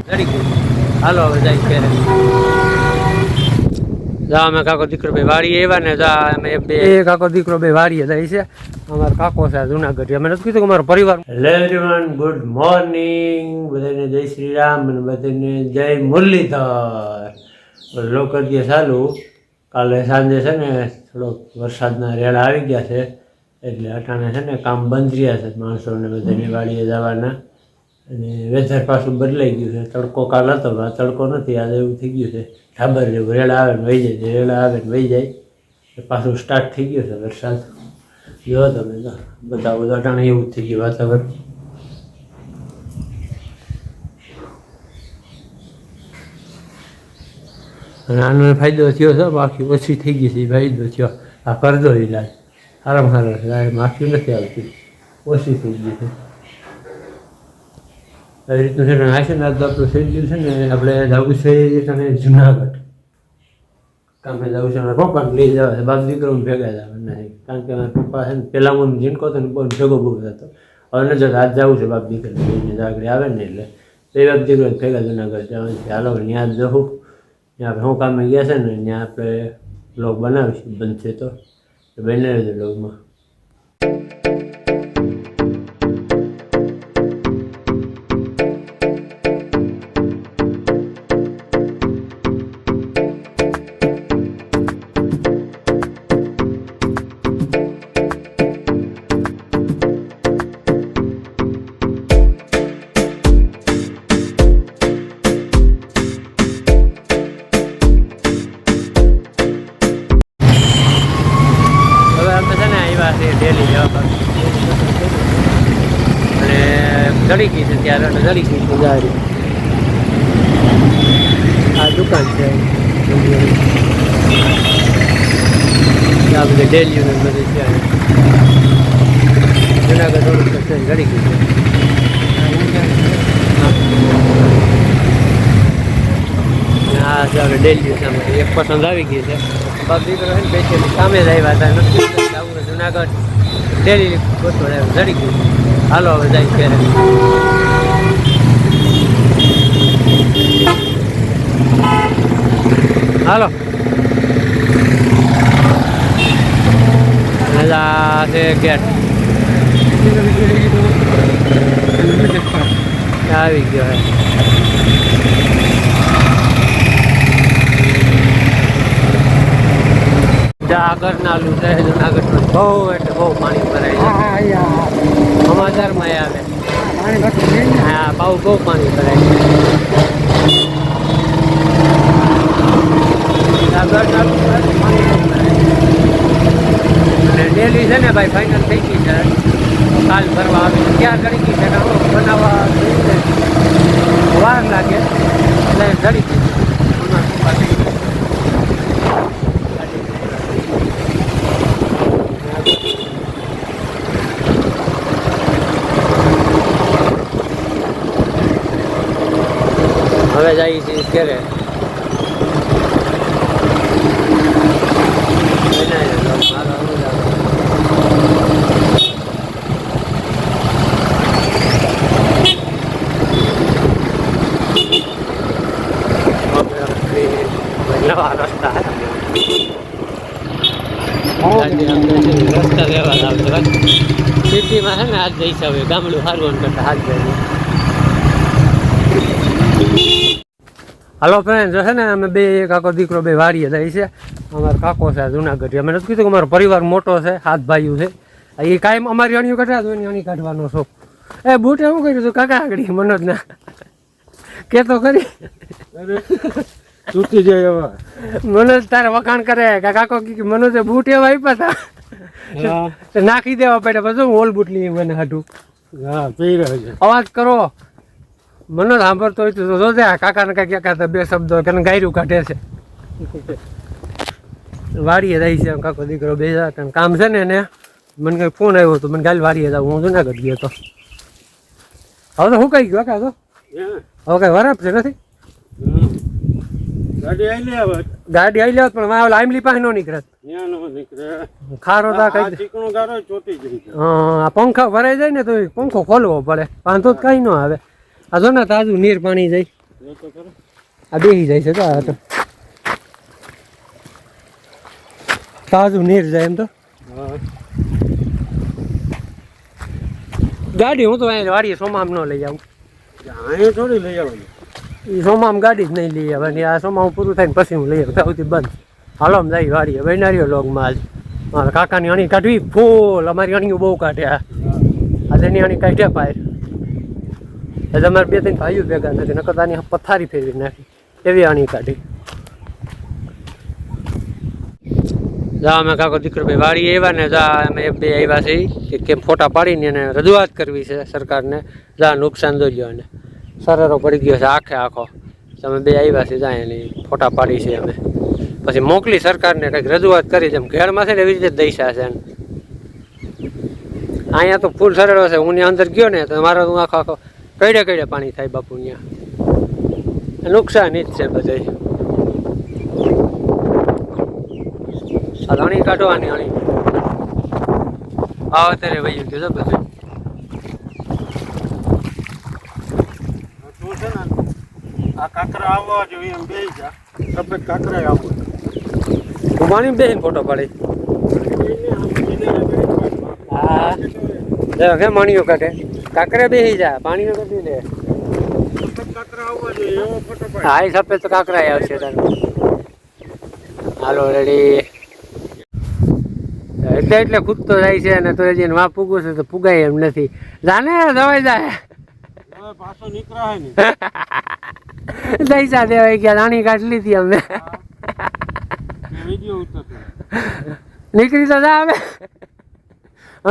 હાલો હવે જાય છે જા અમે કાકો દીકરો બે વાડીએ આવ્યા ને જા અમે બે કાકો દીકરો બે વાડીએ જાય છે અમારો કાકો છે જુનાગઢ અમે નથી કીધું કે અમારો પરિવાર હેલો એવરીવન ગુડ મોર્નિંગ બધાને જય શ્રી રામ અને બધાને જય મુરલીધર લો કરીએ ચાલુ કાલે સાંજે છે ને થોડોક વરસાદના રેડા આવી ગયા છે એટલે અટાણે છે ને કામ બંધ રહ્યા છે માણસોને બધાની વાડીએ જવાના અને વેધર પાછું બદલાઈ ગયું છે તડકો કાલ હતો તડકો નથી આજે એવું થઈ ગયું છે ઢાબર જેવું રેડા આવે ને વહી જાય રેડા આવે ને વહી જાય પાછું સ્ટાર્ટ થઈ ગયું છે વરસાદ જો તમે બધા અટાણે એવું જ થઈ ગયું વાતાવરણ અને આનો ફાયદો થયો છે માખી ઓછી થઈ ગઈ છે એ ફાયદો થયો આ કરજો ઇલાજ સારામાં સારો છે માખી નથી આવતી ઓછી થઈ ગઈ છે આવી રીતનું છે ને આ છે ને આજ આપણું શેડ્યુલ છે ને આપણે જવું છે અને જુનાગઢ કામે જવું છે મારા પપ્પાને લઈ જવા છે બાપ દીકરોને ભેગા જવા નહીં કારણ કે મારા પપ્પા છે ને પહેલાં હું જીનકો હતો ને બહુ ભેગો બહુ થતો હવે ન જતો આજ જવું છે બાપ દીકરો લઈને આગળ આવે ને એટલે બે બાપ દીકરો ભેગા જુનાગઢ જવાનું છે હાલો ત્યાં જ જવું ત્યાં આપણે શું કામે ગયા છે ને ત્યાં આપણે બ્લોગ બનાવીશું બનશે તો બને રહેજો બ્લોગમાં ડેલી જવા અને જડી ગઈ છે ત્યારે જડી ગઈ છે જારી આ દુકાન છે આ બધી ડેલી બધી છે જુનાગઢ થોડુંક છે જડી ગઈ છે આ છે આપણે ડેલી સામે એક પસંદ આવી ગઈ છે બાપ દીકરો છે ને બેસી સામે જ આવ્યા હતા નથી જુનાગઢ ડેલી ગોઠવણ જડી ગયું હાલો હવે જાય છે હાલો આ છે ગેટ આવી ગયો આગળ નાલું છે જુનાગઢમાં બહુ એટલે બહુ પાણી ભરાય છે સમાચારમાં આવે હા બહુ પાણી ભરાય છે અને ડેલી છે ને ભાઈ ફાઇનલ થઈ ગઈ છે કાલ ભરવા આવી ક્યાં ચડી ગઈ છે બનાવવા વાર લાગે એટલે ચડી ગઈ હવે જાય છે ઘરે નવા રસ્તા રસ્તા વ્યવહાર આવશે સિટીમાં છે ને હાથ જઈશ હવે ગામડું સારું કરતા હાથ જાય હાલો ફ્રેન્ડ છે ને અમે બે કાકો દીકરો બે વાડીએ જાય છે અમારો કાકો છે જુનાગઢ અમે નથી કીધું કે અમારો પરિવાર મોટો છે હાથ ભાઈઓ છે એ કાયમ અમારી અણીઓ કાઢવા તો એની અણી કાઢવાનો શોખ એ બૂટે શું કર્યું હતું કાકા આગળ મનોજ ના કે તો કરી તૂટી જાય હવે મનોજ તારે વખાણ કરે કાકો મનોજે બૂટ એવા આપ્યા હતા નાખી દેવા પડે પછી ઓલ બૂટ લઈ મને હાટું હા પી રહ્યો છે અવાજ કરો મનોજ સાંભળતો હોય તો જોજે કાકાને કાંઈ ક્યાં બે શબ્દો કે ગાયરું કાઢે છે વાડીએ રહી છે કાકો દીકરો બે કામ છે ને એને મને કંઈ ફોન આવ્યો હતો મને કાલે વાડીએ જાવ હું જુનાગઢ ગયો હતો હવે તો હું કઈ ગયો કાકા તો હવે કઈ વરાપ છે નથી ગાડી આવી લે પણ આમલી પાસે નો નીકળે ખારો હા પંખા ભરાઈ જાય ને તો પંખો ખોલવો પડે વાંધો જ કઈ ન આવે આ જો ને તાજું નીર પાણી જાય આ બેસી જાય છે તો આ તો તાજું નીર જાય એમ તો ગાડી હું તો અહીંયા વાડીએ સોમામ ન લઈ આવું અહીંયા થોડી લઈ આવવાની એ સોમામ ગાડી જ નહીં લઈ આવવાની આ સોમામ પૂરું થાય ને પછી હું લઈ આવું સૌથી બંધ હાલો આમ જાય વાડીએ બનાર્યો લોગમાં આજ મારા કાકાની અણી કાઢવી ફૂલ અમારી અણીઓ બહુ કાઢે આજે એની અણી કાઢ્યા પાય એટલે અમારે 2-3 ભાઈઓ ભેગા નથી નકર આની પથારી ફેરવી નાખી એવી અણી કાઢી જા અમે કાકો દીકરો ભાઈ વાડી આવ્યા ને જા અમે બે આવ્યા છે કે કેમ ફોટા પાડીને એને રજૂઆત કરવી છે સરકારને જા નુકસાન જોઈ લો અને સરેરો પડી ગયો છે આખે આખો તમે બે આવ્યા છે જા એની ફોટા પાડી છે અમે પછી મોકલી સરકારને કંઈક રજૂઆત કરી જેમ ઘેરમાં છે ને એવી રીતે દઈશા છે અહીંયા તો ફૂલ સરેડો છે હું અંદર ગયો ને તો મારો હું આખો કઈડે પાણી થાય બાપુ ત્યાં નુકસાન જ છે બધે અણી કાઢવાની અણી આ અત્યારે વહી ગયું છે બધું તું છે ને આ કાંકરા આવવા જોઈએ એમ બે જા સફેદ કાંકરા આવવા હું પાણી બેસીને ફોટો પાડી હા કેમ મણીઓ કાઢે કાંકરા બેસી જા પાણીનો કરી દે સફેદ કાંકરા આવવા જોઈએ એવો ફોટો પાડ હા એ સફેદ તો કાંકરા આવશે તારે હાલો રેડી એટલે ખૂદતો જાય છે અને તો હજી વાં પૂગું છે તો પૂગાય એમ નથી જાને જવાય જાય પાછો નીકળાય ને દઈસા દેવાય ગયા રાણી કાઢલી હતી અમને વિડિયો ઉતરતો નીકળી તો જા હવે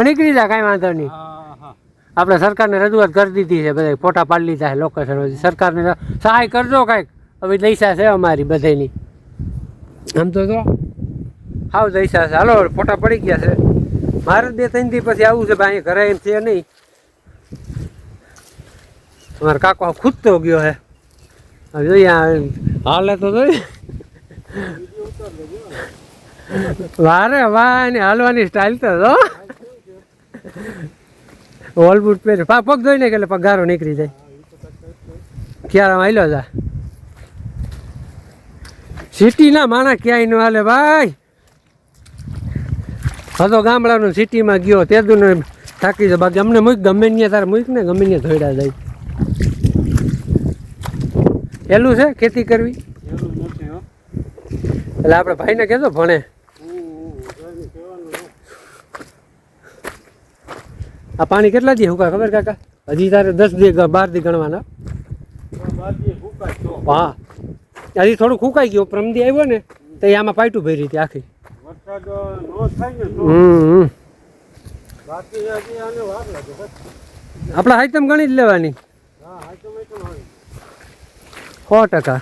નીકળી જા કાંઈ વાંધો નહીં આપણે સરકારને રજૂઆત કરી દીધી છે બધા ફોટા પાડી લીધા છે લોકેશન સરકારને સહાય કરજો કાંઈક હવે દઈસા છે અમારી બધાની આમ તો હાવ દઈસા છે હાલો ફોટા પડી ગયા છે મારે 2-3 દી પછી આવું છે ભાઈ ઘરે એમ છે નહીં તમારો કાકો ખૂદતો ગયો હે હવે જોઈએ હાલે તો જોઈએ વારે વાહ એની હાલવાની સ્ટાઇલ તો ઓલબુટ પહેરે પગ ધોઈ ને એટલે પગારો નીકળી જાય ક્યારે હાલ્યો જા સિટીના માણા ક્યાંય ન હાલે ભાઈ હતો ગામડાનું સિટીમાં ગયો તેદું ને થાકી જાય બાકી અમને મૂક ગમે ત્યાં તારે મૂક ને ગમે ત્યાં ધોઈડા જાય પેલું છે ખેતી કરવી એટલે આપણે ભાઈને કહેજો ભણે આ પાણી કેટલા દી હુકા ખબર કાકા હજી તારે 10 દી 12 દી ગણવાના હા હજી થોડું ફૂંકાઈ ગયું પ્રમદી આવ્યો ને તો આમાં પાઇટું ભરી હતી આખી આપણે હાઈતમ ગણી જ લેવાની 100%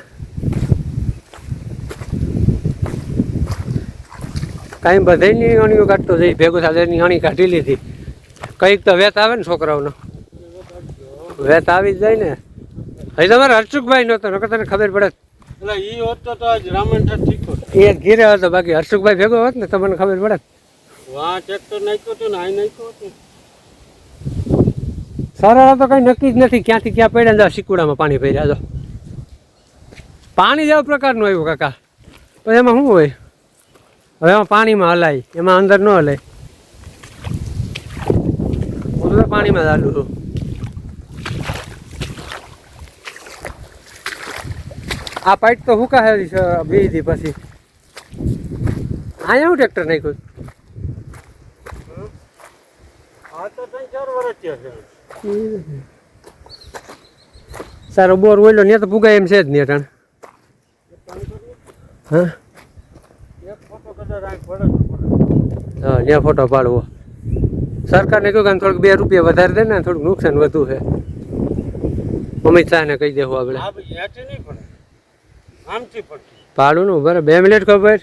કાંઈ બધાની અણીઓ કાઢતો જઈ ભેગો સાથેની અણી કાઢી લીધી કંઈક તો વેત આવે ને છોકરાઓનો વેત આવી જ જાય ને હજી તમારે હર્ષુકભાઈ નહોતો નકર તને ખબર પડે એટલે ઈ હોત તો આજ રામનઠ ઠીક હોત એ ઘીરે હતો બાકી હર્ષુકભાઈ ભેગો હોત ને તમને ખબર પડે વાહ ટ્રેક્ટર નાખ્યો હતો ને આ નાખ્યો હતો સરળ તો કંઈ નક્કી જ નથી ક્યાંથી ક્યાં પડ્યા જાવ સિકુડામાં પાણી ભર્યા જો પાણી જેવા પ્રકારનું આવ્યું કાકા પછી એમાં શું હોય હવે એમાં પાણીમાં હલાય એમાં અંદર ન હલાય હું તો પાણીમાં જ હાલું છું આ પાઇટ તો હુકા હારી છે બીજી પછી અહીંયા હું ટ્રેક્ટર નાખ્યું આ તો 3-4 વર્ષ થયા છે સારો બોર ઓઈલો ને તો પુગાય એમ છે જ નહીં અટાણ હા ત્યાં ફોટો પાડવો સરકારને કહ્યું કે થોડુંક 2 રૂપિયા વધારે દે ને થોડુંક નુકસાન વધુ છે અમિત શાહને કહી દેવું આપણે નહીં પડે આમથી પડતી ભાડું નું બરાબર 2 મિનિટ ખબર